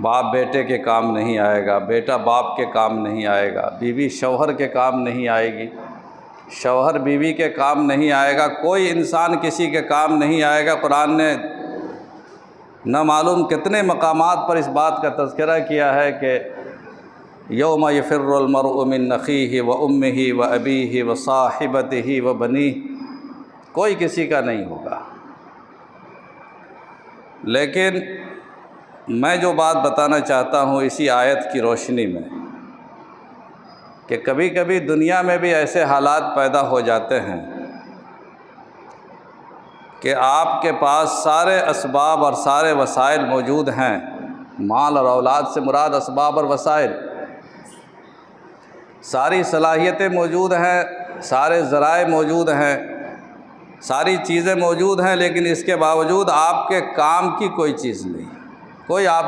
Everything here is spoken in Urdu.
باپ بیٹے کے کام نہیں آئے گا، بیٹا باپ کے کام نہیں آئے گا، بیوی شوہر کے کام نہیں آئے گی، شوہر بیوی کے کام نہیں آئے گا، کوئی انسان کسی کے کام نہیں آئے گا۔ قرآن نے نہ معلوم کتنے مقامات پر اس بات کا تذکرہ کیا ہے کہ یوم یفر المرء من اخیہ و امہ و ابیہ و صاحبتہ و بنیہ، کوئی کسی کا نہیں ہوگا۔ لیکن میں جو بات بتانا چاہتا ہوں اسی آیت کی روشنی میں، کہ کبھی کبھی دنیا میں بھی ایسے حالات پیدا ہو جاتے ہیں کہ آپ کے پاس سارے اسباب اور سارے وسائل موجود ہیں، مال اور اولاد سے مراد اسباب اور وسائل، ساری صلاحیتیں موجود ہیں، سارے ذرائع موجود ہیں، ساری چیزیں موجود ہیں، لیکن اس کے باوجود آپ کے کام کی کوئی چیز نہیں، کوئی آپ